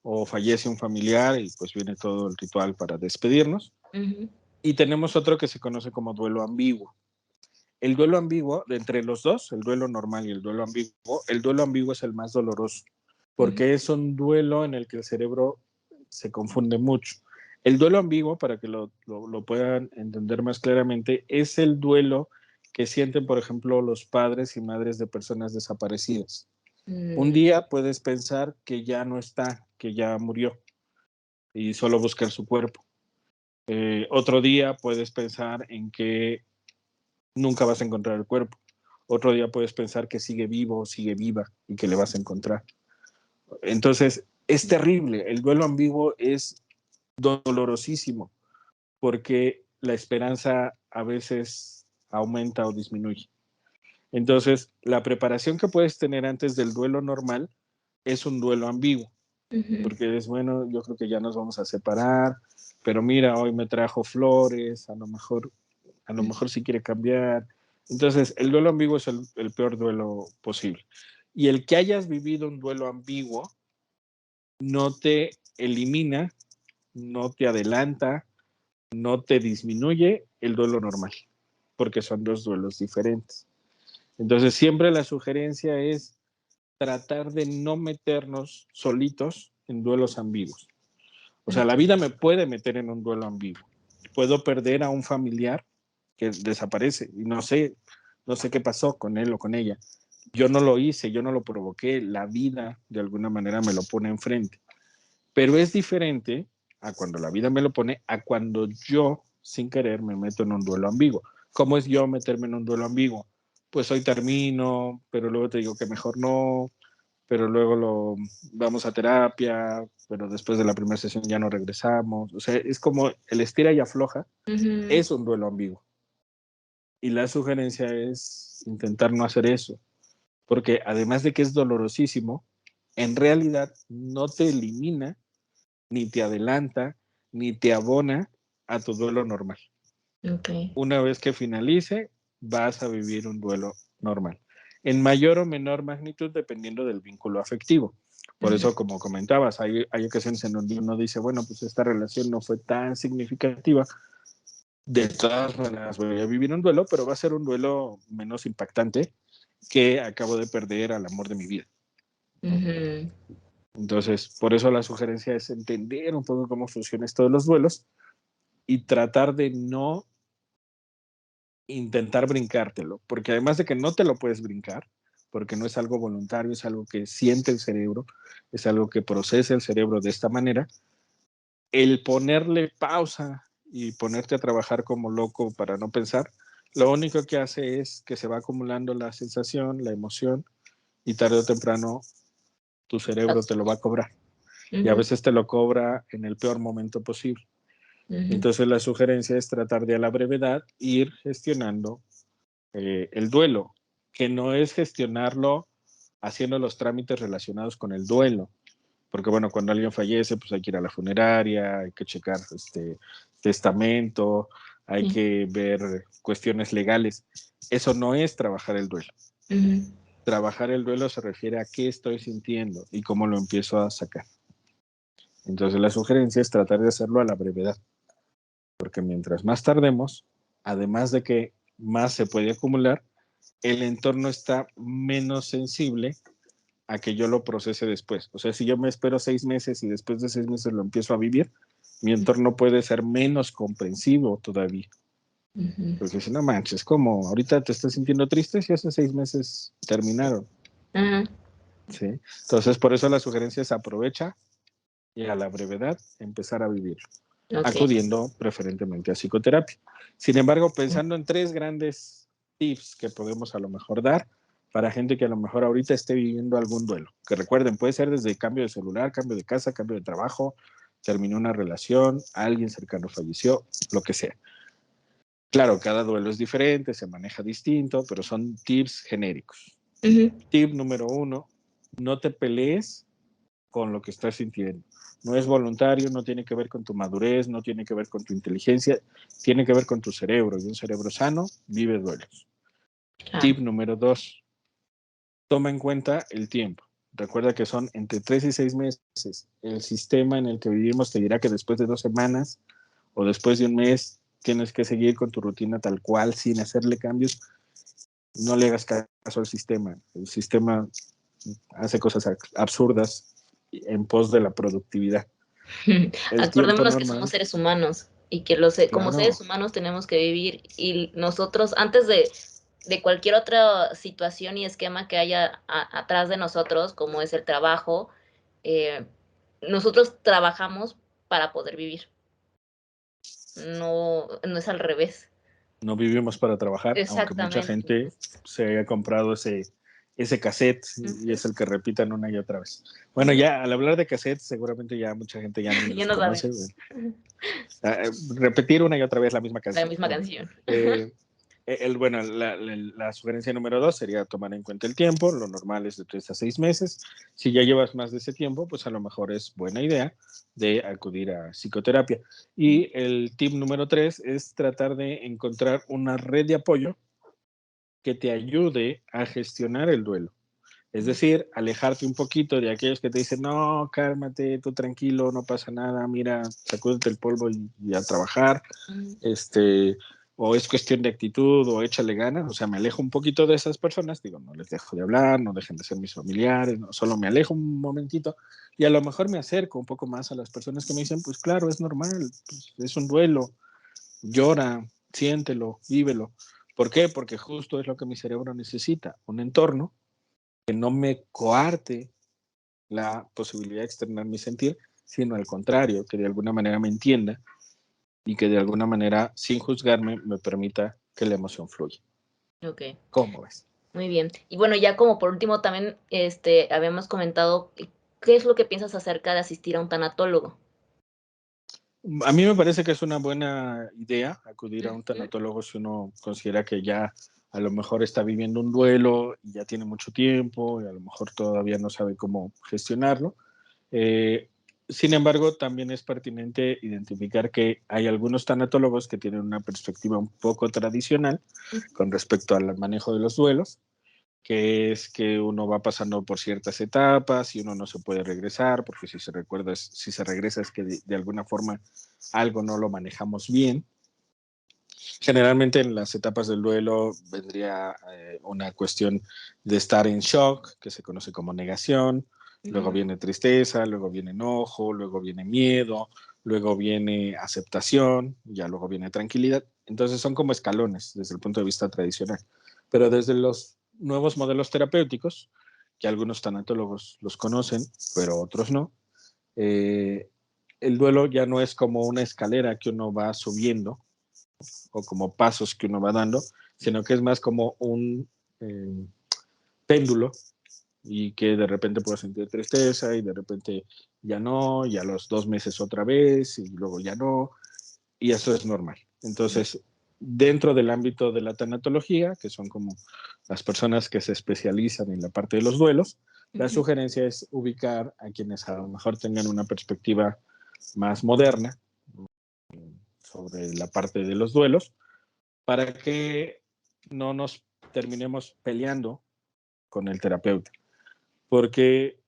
o fallece un familiar y pues viene todo el ritual para despedirnos. ujú, Y tenemos otro que se conoce como duelo ambiguo. El duelo ambiguo, de entre los dos, el duelo normal y el duelo ambiguo es el más doloroso, ujú. porque es un duelo en el que el cerebro se confunde mucho. El duelo ambiguo, para que lo puedan entender más claramente, es el duelo que sienten, por ejemplo, los padres y madres de personas desaparecidas. Un Mm, día puedes pensar que ya no está, que ya murió, y solo buscar su cuerpo. Otro día puedes pensar en que nunca vas a encontrar el cuerpo. Otro día puedes pensar que sigue vivo o sigue viva y que le vas a encontrar. Entonces, es terrible. El duelo ambiguo es dolorosísimo porque la esperanza a veces aumenta o disminuye. Entonces, la preparación que puedes tener antes del duelo normal es un duelo ambiguo. porque es bueno, yo creo que ya nos vamos a separar, pero mira, hoy me trajo flores, a lo mejor sí quiere cambiar. Entonces, el duelo ambiguo es el peor duelo posible. Y el que hayas vivido un duelo ambiguo no te elimina, no te adelanta, no te disminuye el duelo normal, porque son dos duelos diferentes. Entonces, siempre la sugerencia es tratar de no meternos solitos en duelos ambiguos. O sea, la vida me puede meter en un duelo ambiguo. Puedo perder a un familiar que desaparece y no sé qué pasó con él o con ella. Yo no lo hice, yo no lo provoqué, la vida de alguna manera me lo pone enfrente. Pero es diferente a cuando la vida me lo pone, a cuando yo, sin querer, me meto en un duelo ambiguo. ¿Cómo es yo meterme en un duelo ambiguo? Pues hoy termino, pero luego te digo que mejor no, pero luego lo vamos a terapia, pero después de la primera sesión ya no regresamos. O sea, es como el estira y afloja, es un duelo ambiguo. Y la sugerencia es intentar no hacer eso, porque además de que es dolorosísimo, en realidad no te elimina, ni te adelanta, ni te abona a tu duelo normal. Okay. Una vez que finalice, vas a vivir un duelo normal, en mayor o menor magnitud dependiendo del vínculo afectivo. Por eso, como comentabas, hay ocasiones en donde uno dice, bueno, pues esta relación no fue tan significativa, de todas maneras voy a vivir un duelo, pero va a ser un duelo menos impactante que acabo de perder al amor de mi vida. Entonces, por eso la sugerencia es entender un poco cómo funciona esto de los duelos y tratar de no intentar brincártelo, porque además de que no te lo puedes brincar, porque no es algo voluntario, es algo que siente el cerebro, es algo que procesa el cerebro de esta manera, el ponerle pausa y ponerte a trabajar como loco para no pensar, lo único que hace es que se va acumulando la sensación, la emoción, y tarde o temprano tu cerebro te lo va a cobrar. Y a veces te lo cobra en el peor momento posible. Entonces la sugerencia es tratar de a la brevedad ir gestionando el duelo, que no es gestionarlo haciendo los trámites relacionados con el duelo, porque bueno, cuando alguien fallece, pues hay que ir a la funeraria, hay que checar testamento, hay que ver cuestiones legales. Eso no es trabajar el duelo. Trabajar el duelo se refiere a qué estoy sintiendo y cómo lo empiezo a sacar. Entonces la sugerencia es tratar de hacerlo a la brevedad, porque mientras más tardemos, además de que más se puede acumular, el entorno está menos sensible a que yo lo procese después. O sea, si yo me espero 6 meses y después de 6 meses lo empiezo a vivir, mi entorno puede ser menos comprensivo todavía. Porque si no manches, como ahorita te estás sintiendo triste si hace 6 meses terminaron. ¿Sí? Entonces, por eso la sugerencia es aprovecha y a la brevedad empezar a vivirlo, acudiendo preferentemente a psicoterapia. Sin embargo, pensando en 3 grandes tips que podemos a lo mejor dar para gente que a lo mejor ahorita esté viviendo algún duelo. Que recuerden, puede ser desde cambio de celular, cambio de casa, cambio de trabajo, terminó una relación, alguien cercano falleció, lo que sea. Claro, cada duelo es diferente, se maneja distinto, pero son tips genéricos. Tip número 1, no te pelees con lo que estás sintiendo. No es voluntario, no tiene que ver con tu madurez, no tiene que ver con tu inteligencia, tiene que ver con tu cerebro. Y un cerebro sano vive duelos. Tip número 2, toma en cuenta el tiempo. Recuerda que son entre 3 y 6 meses. El sistema en el que vivimos te dirá que después de 2 semanas o después de un mes tienes que seguir con tu rutina tal cual sin hacerle cambios. No le hagas caso al sistema. El sistema hace cosas absurdas en pos de la productividad. El tiempo Acordémonos que normal, somos seres humanos y que como claro, seres humanos tenemos que vivir y nosotros, antes de cualquier otra situación y esquema que haya atrás de nosotros, como es el trabajo, nosotros trabajamos para poder vivir. No, no es al revés. no vivimos para trabajar, aunque mucha Exactamente. gente se haya comprado ese cassette y es el que repitan una y otra vez. Bueno, ya al hablar de cassette, seguramente ya mucha gente ya ni Ya los no conoce. sabemos Repetir una y otra vez la misma la canción. misma Bueno, canción. Bueno, la sugerencia número 2 sería tomar en cuenta el tiempo. Lo normal es de 3 a 6 meses. Si ya llevas más de ese tiempo, pues a lo mejor es buena idea de acudir a psicoterapia. Y el tip número 3 es tratar de encontrar una red de apoyo que te ayude a gestionar el duelo. Es decir, alejarte un poquito de aquellos que te dicen, no, cálmate, tú tranquilo, no pasa nada, mira, sacúdete el polvo y a trabajar, o es cuestión de actitud, o échale ganas, o sea, me alejo un poquito de esas personas, digo, no les dejo de hablar, no dejen de ser mis familiares, no, solo me alejo un momentito, y a lo mejor me acerco un poco más a las personas que me dicen, pues claro, es normal, pues, es un duelo, llora, siéntelo, vívelo. ¿Por qué? Porque justo es lo que mi cerebro necesita, un entorno que no me coarte la posibilidad de externar mi sentir, sino al contrario, que de alguna manera me entienda y que de alguna manera, sin juzgarme, me permita que la emoción fluya. Ok, ¿Cómo ves? muy bien. Y bueno, ya como por último también habíamos comentado qué es lo que piensas acerca de asistir a un tanatólogo. A mí me parece que es una buena idea acudir a un Ujú, tanatólogo si uno considera que ya a lo mejor está viviendo un duelo y ya tiene mucho tiempo y a lo mejor todavía no sabe cómo gestionarlo. Eh, Sin embargo, también es pertinente identificar que hay algunos tanatólogos que tienen una perspectiva un poco tradicional ujú, con respecto al manejo de los duelos, que es que uno va pasando por ciertas etapas y uno no se puede regresar, porque si se regresa es que de alguna forma algo no lo manejamos bien. Generalmente en las etapas del duelo vendría una cuestión de estar en shock, que se conoce como negación, luego ujú, viene tristeza, luego viene enojo, luego viene miedo, luego viene aceptación, ya luego viene tranquilidad. Entonces son como escalones desde el punto de vista tradicional. Pero desde los nuevos modelos terapéuticos, que algunos tanatólogos los conocen, pero otros no, eh, el duelo ya no es como una escalera que uno va subiendo o como pasos que uno va dando, sino que es más como un eh, péndulo y que de repente puedo sentir tristeza y de repente ya no, y a los 2 meses otra vez y luego ya no, y eso es normal. Entonces, dentro del ámbito de la tanatología, que son como las personas que se especializan en la parte de los duelos, la ujú, sugerencia es ubicar a quienes a lo mejor tengan una perspectiva más moderna sobre la parte de los duelos, para que no nos terminemos peleando con el terapeuta. Porque,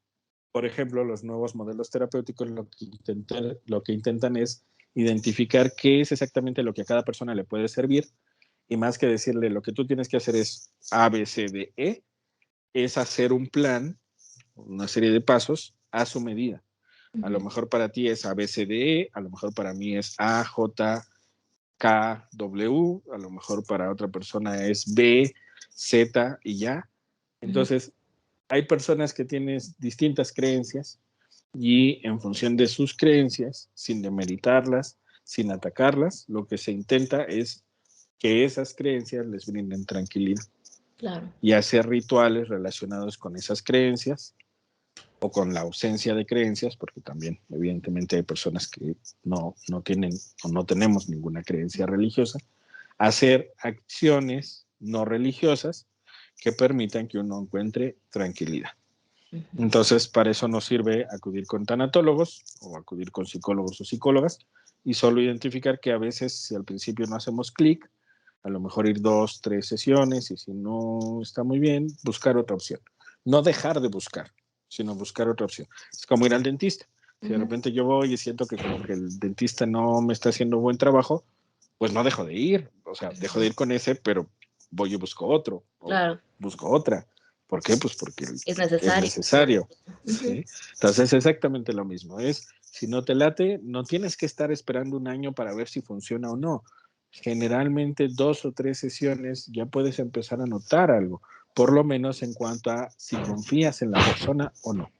por ejemplo, los nuevos modelos terapéuticos lo que intentan es identificar qué es exactamente lo que a cada persona le puede servir y más que decirle lo que tú tienes que hacer es A, B, C, D, E, es hacer un plan, una serie de pasos a su medida. A lo ujú, mejor para ti es A, B, C, D, E, a lo mejor para mí es A, J, KW, a lo mejor para otra persona es B, Z y ya. ujú. Entonces, hay personas que tienen distintas creencias y en función de sus creencias, sin demeritarlas, sin atacarlas, lo que se intenta es que esas creencias les brinden tranquilidad Claro. y hacer rituales relacionados con esas creencias o con la ausencia de creencias, porque también evidentemente hay personas que no tienen o no tenemos ninguna creencia religiosa, hacer acciones no religiosas que permitan que uno encuentre tranquilidad. Ujú, Entonces, para eso nos sirve acudir con tanatólogos o acudir con psicólogos o psicólogas y solo identificar que a veces, si al principio no hacemos clic, a lo mejor ir 2, 3 sesiones y si no está muy bien, buscar otra opción. No dejar de buscar, sino buscar otra opción. Es como ir al dentista. Si de ujú. repente yo voy y siento que como que el dentista no me está haciendo buen trabajo, pues no dejo de ir. O sea, dejo de ir con ese, pero voy y busco otro o Claro, busco otra. ¿Por qué? Pues porque es es necesario. necesario. Ujú, ¿Sí? Entonces, exactamente lo mismo. Es, si no te late, no tienes que estar esperando un año para ver si funciona o no. Generalmente 2 o 3 sesiones ya puedes empezar a notar algo, por lo menos en cuanto a si confías en la persona o no.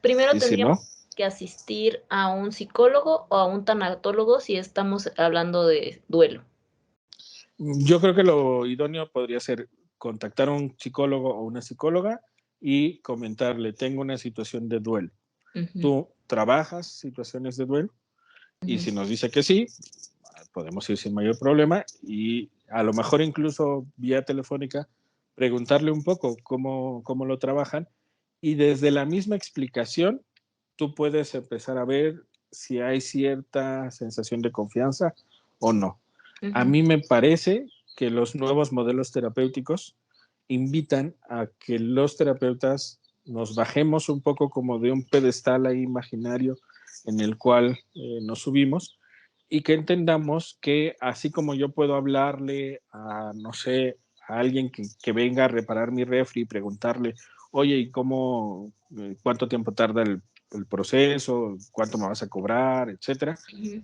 Primero Y si tendríamos no, que asistir a un psicólogo o a un tanatólogo si estamos hablando de duelo. yo creo que lo idóneo podría ser contactar a un psicólogo o una psicóloga y comentarle, tengo una situación de duelo. Ujú, ¿Tú trabajas situaciones de duelo? Y ujú, si nos dice que sí, podemos ir sin mayor problema y a lo mejor incluso vía telefónica, preguntarle un poco cómo lo trabajan y desde la misma explicación tú puedes empezar a ver si hay cierta sensación de confianza o no. A mí me parece que los nuevos modelos terapéuticos invitan a que los terapeutas nos bajemos un poco como de un pedestal ahí imaginario en el cual nos subimos y que entendamos que así como yo puedo hablarle a, no sé, a alguien que venga a reparar mi refri y preguntarle, oye, ¿y cuánto tiempo tarda el proceso, cuánto me vas a cobrar, etcétera?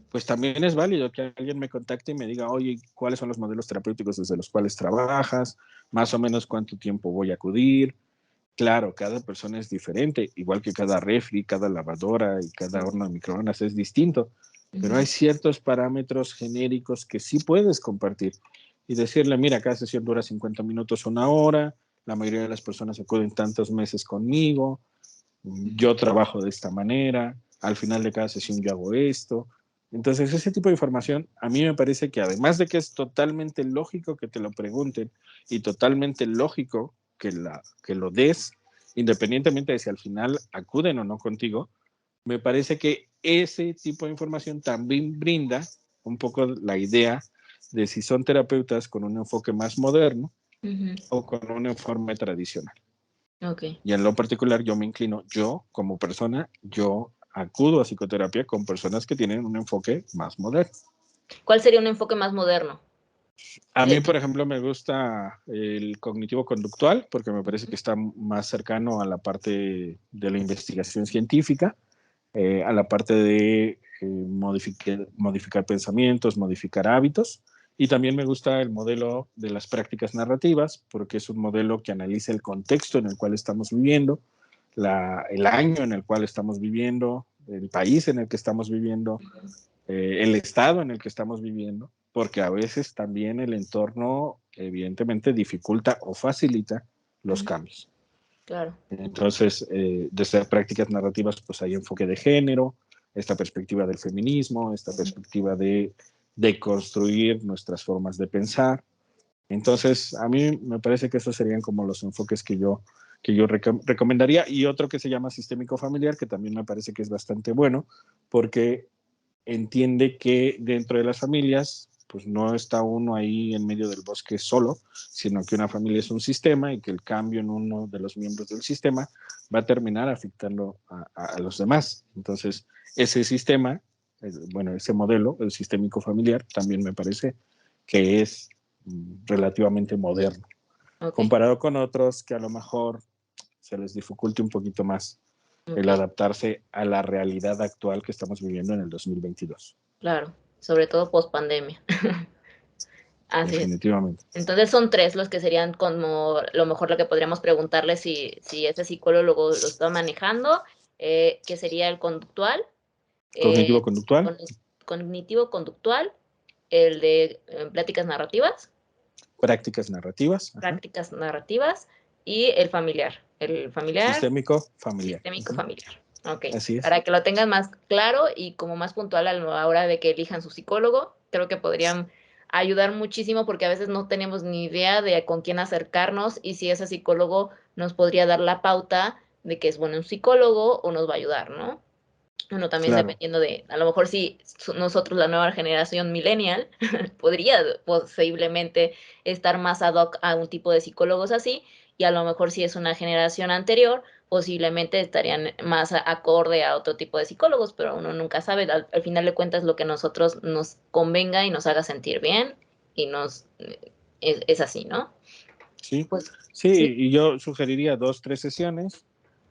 Pues también es válido que alguien me contacte y me diga, oye, ¿cuáles son los modelos terapéuticos desde los cuales trabajas? Más o menos cuánto tiempo voy a acudir. Claro, cada persona es diferente, igual que cada refri, cada lavadora y cada horno de microondas es distinto, pero hay ciertos parámetros genéricos que sí puedes compartir y decirle, mira, cada sesión dura 50 minutos, una hora, la mayoría de las personas acuden tantos meses conmigo, yo trabajo de esta manera, al final de cada sesión yo hago esto. Entonces, ese tipo de información a mí me parece que además de que es totalmente lógico que te lo pregunten y totalmente lógico que lo des, independientemente de si al final acuden o no contigo, me parece que ese tipo de información también brinda un poco la idea de si son terapeutas con un enfoque más moderno o con un enfoque tradicional. Okay. Y en lo particular yo me inclino, yo como persona, yo acudo a psicoterapia con personas que tienen un enfoque más moderno. ¿Cuál sería un enfoque más moderno? A mí, por ejemplo, me gusta el cognitivo-conductual porque me parece que está más cercano a la parte de la investigación científica, a la parte de modificar pensamientos, modificar hábitos. Y también me gusta el modelo de las prácticas narrativas porque es un modelo que analiza el contexto en el cual estamos viviendo, el año en el cual estamos viviendo, el país en el que estamos viviendo, el estado en el que estamos viviendo, porque a veces también el entorno evidentemente dificulta o facilita los cambios. Claro. Entonces, desde prácticas narrativas, pues hay enfoque de género, esta perspectiva del feminismo, esta perspectiva de construir nuestras formas de pensar. Entonces, a mí me parece que esos serían como los enfoques que yo recomendaría. Y otro que se llama sistémico familiar, que también me parece que es bastante bueno, porque entiende que dentro de las familias, pues no está uno ahí en medio del bosque solo, sino que una familia es un sistema y que el cambio en uno de los miembros del sistema va a terminar afectando a los demás. Entonces, ese sistema, bueno, ese modelo, el sistémico familiar, también me parece que es relativamente moderno, comparado con otros que a lo mejor se les dificulte un poquito más el adaptarse a la realidad actual que estamos viviendo en el 2022. Claro, sobre todo post pandemia. Así Definitivamente. es. Entonces son tres los que serían como lo mejor lo que podríamos preguntarle si ese psicólogo lo está manejando, que sería el conductual, Cognitivo-conductual. Cognitivo-conductual, el de pláticas narrativas. Prácticas narrativas. Prácticas narrativas y el familiar. El familiar. Sistémico familiar. Sistémico familiar. Ok. Así es. Para que lo tengan más claro y como más puntual a la hora de que elijan su psicólogo, creo que podrían ayudar muchísimo porque a veces no tenemos ni idea de con quién acercarnos y si ese psicólogo nos podría dar la pauta de que es bueno un psicólogo o nos va a ayudar, ¿no? Bueno, también Claro. dependiendo de, a lo mejor si nosotros, la nueva generación millennial, podría posiblemente estar más ad hoc a un tipo de psicólogos así, y a lo mejor si es una generación anterior, posiblemente estarían más acorde a otro tipo de psicólogos, pero uno nunca sabe, al final de cuentas lo que a nosotros nos convenga y nos haga sentir bien, y es así, ¿no? Sí. Pues, sí, sí. y yo sugeriría 2, 3 sesiones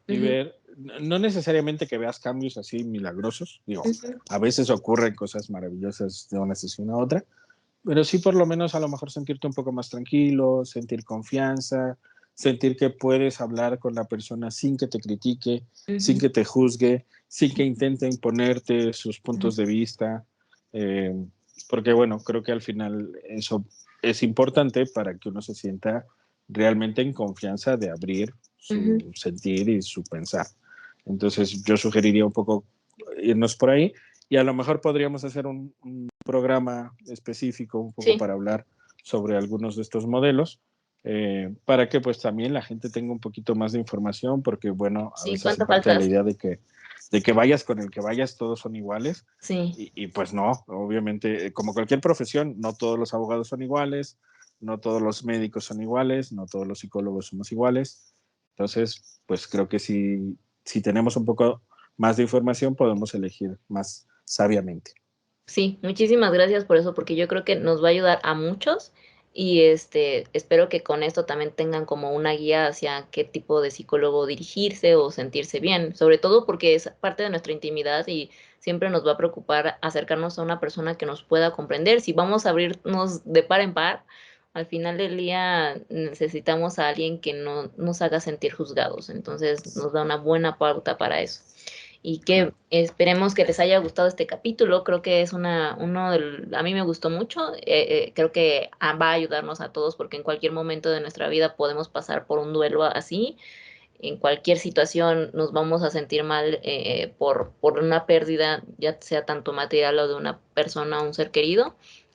y Uh-huh. ver, no necesariamente que veas cambios así milagrosos, digo, Uh-huh. a veces ocurren cosas maravillosas de una sesión a otra, pero sí por lo menos a lo mejor sentirte un poco más tranquilo, sentir confianza, sentir que puedes hablar con la persona sin que te critique, sin Uh-huh. que te juzgue, sin que intente imponerte sus puntos de vista, eh, porque bueno, creo que al final eso es importante para que uno se sienta realmente en confianza de abrir Uh-huh. su sentir y su pensar. Entonces yo sugeriría un poco irnos por ahí y a lo mejor podríamos hacer un programa específico un poco Sí. para hablar sobre algunos de estos modelos, para que pues también la gente tenga un poquito más de información, porque bueno, a Sí, veces se ¿cuánto parte de la faltas? idea de que vayas con el que vayas, todos son iguales, Sí, y pues no, obviamente, como cualquier profesión, no todos los abogados son iguales, no todos los médicos son iguales, no todos los psicólogos somos iguales. Entonces, pues creo que si tenemos un poco más de información, podemos elegir más sabiamente. sí, muchísimas gracias por eso, porque yo creo que nos va a ayudar a muchos y espero que con esto también tengan como una guía hacia qué tipo de psicólogo dirigirse o sentirse bien, sobre todo porque es parte de nuestra intimidad y siempre nos va a preocupar acercarnos a una persona que nos pueda comprender. Si vamos a abrirnos de par en par, al final del día necesitamos a alguien que no nos haga sentir juzgados, entonces nos da una buena pauta para eso y que Claro. esperemos que les haya gustado este capítulo. Creo que es a mí me gustó mucho, creo que va a ayudarnos a todos porque en cualquier momento de nuestra vida podemos pasar por un duelo así, en cualquier situación nos vamos a sentir mal por una pérdida, ya sea tanto material o de una persona o un ser querido,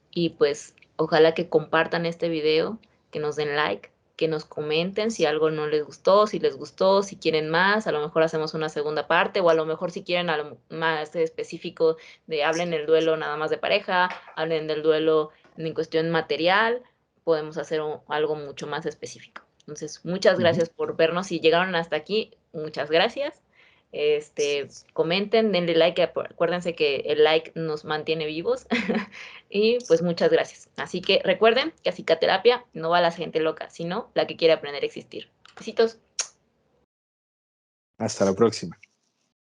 y pues ojalá que compartan este video, que nos den like, que nos comenten si algo no les gustó, si les gustó, si quieren más, a lo mejor hacemos una segunda parte, o a lo mejor si quieren más específico de hablen del duelo nada más de pareja, hablen del duelo en cuestión material, podemos hacer algo mucho más específico. Entonces, muchas Uh -huh. gracias por vernos. Si llegaron hasta aquí, muchas gracias. Comenten, denle like, acuérdense que el like nos mantiene vivos. Y pues muchas gracias. Así que recuerden que a psicoterapia no va la gente loca, sino la que quiere aprender a existir. Besitos. Hasta la próxima.